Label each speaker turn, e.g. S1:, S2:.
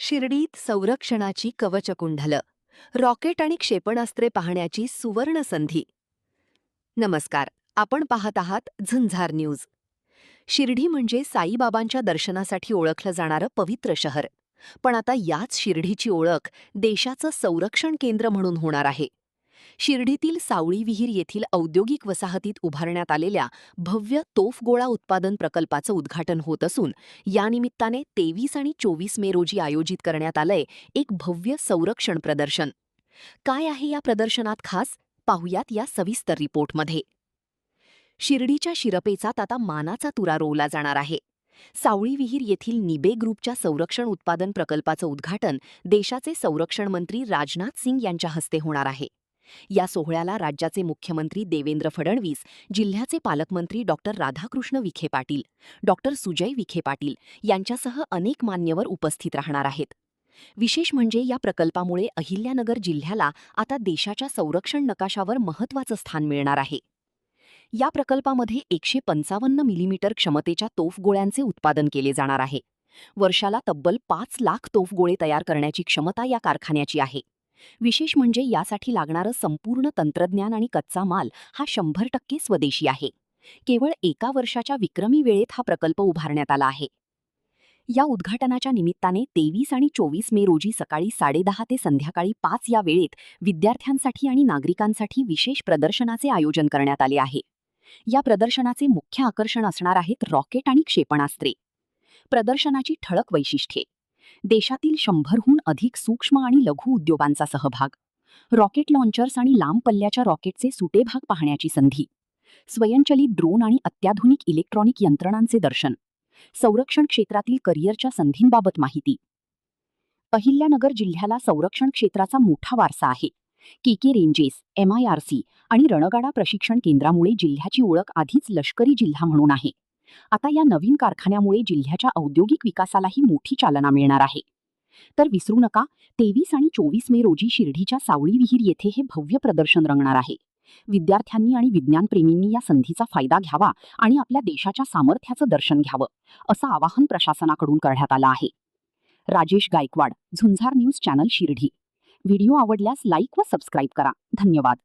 S1: शिर्डीत संरक्षणाची कवचकुंडलं, रॉकेट आणि क्षेपणास्त्रे पाहण्याची सुवर्ण संधी. नमस्कार, आपण पाहत आहात झुंजार न्यूज. शिर्डी म्हणजे साईबाबांच्या दर्शनासाठी ओळखलं जाणारं पवित्र शहर. पण आता याच शिर्डीची ओळख देशाचं संरक्षण केंद्र म्हणून होणार आहे. शिर्डीतील सावळी विहीर येथील औद्योगिक वसाहतीत उभारण्यात आलेल्या भव्य तोफगोळा उत्पादन प्रकल्पाचं उद्घाटन होत असून यानिमित्ताने 23 आणि 24 मे रोजी आयोजित करण्यात आलंय एक भव्य संरक्षण प्रदर्शन. काय आहे या प्रदर्शनात खास, पाहुयात या सविस्तर रिपोर्टमध्ये. शिर्डीच्या शिरपेचात आता मानाचा तुरा रोवला जाणार आहे. सावळी विहीर येथील निबे ग्रुपच्या संरक्षण उत्पादन प्रकल्पाचं उद्घाटन देशाचे संरक्षण मंत्री राजनाथ सिंग यांच्या हस्ते होणार आहे. या सोहळ्याला राज्याचे मुख्यमंत्री देवेंद्र फडणवीस, जिल्ह्याचे पालकमंत्री डॉक्टर राधाकृष्ण विखे पाटील, डॉक्टर सुजय विखे पाटील यांच्यासह अनेक मान्यवर उपस्थित राहणार आहेत. विशेष म्हणजे या प्रकल्पामुळे अहिल्यानगर जिल्ह्याला आता देशाच्या संरक्षण नकाशावर महत्त्वाचं स्थान मिळणार आहे. या प्रकल्पामध्ये 155 मिलीमीटर क्षमतेच्या तोफगोळ्यांचे उत्पादन केले जाणार आहे. वर्षाला तब्बल 5 लाख तोफगोळे तयार करण्याची क्षमता या कारखान्याची आहे. विशेष म्हणजे यासाठी लागणारं संपूर्ण तंत्रज्ञान आणि कच्चा माल हा 100% स्वदेशी आहे. केवळ एका वर्षाच्या विक्रमी वेळेत हा प्रकल्प उभारण्यात आला आहे. या उद्घाटनाच्या निमित्ताने 23 आणि 24 मे रोजी सकाळी 10:30 ते संध्याकाळी 5 या वेळेत विद्यार्थ्यांसाठी आणि नागरिकांसाठी विशेष प्रदर्शनाचे आयोजन करण्यात आले आहे. या प्रदर्शनाचे मुख्य आकर्षण असणार आहेत रॉकेट आणि क्षेपणास्त्रे. प्रदर्शनाची ठळक वैशिष्ट्ये: देशातील 100हून अधिक सूक्ष्म आणि लघु उद्योगांचा सहभाग, रॉकेट लॉन्चर्स आणि लांब पल्ल्याच्या रॉकेटचे सुटे भाग पाहण्याची संधी, स्वयंचलित ड्रोन आणि अत्याधुनिक इलेक्ट्रॉनिक यंत्रणांचे दर्शन, संरक्षण क्षेत्रातील करिअरच्या संधींबाबत माहिती. अहिल्यानगर जिल्ह्याला संरक्षण क्षेत्राचा मोठा वारसा आहे. केके रेंजेस, MIRC आणि रणगाडा प्रशिक्षण केंद्रामुळे जिल्ह्याची ओळख आधीच लष्करी जिल्हा म्हणून आहे. आता या नवीन कारखान्यामुळे जिल्ह्याच्या औद्योगिक विकासालाही मोठी चालना मिळणार आहे. तर विसरू नका, 23 आणि 24 मे रोजी शिर्डीच्या सावळी विहीर येथे हे भव्य प्रदर्शन रंगणार आहे. विद्यार्थ्यांनी आणि विज्ञानप्रेमींनी या संधीचा फायदा घ्यावा आणि आपल्या देशाच्या सामर्थ्याचं दर्शन घ्यावं, असं आवाहन प्रशासनाकडून करण्यात आलं आहे. Rajesh Gaikwad, Zunjar news channel Shirdi. Video आवडल्यास लाईक व सबस्क्राईब करा. धन्यवाद.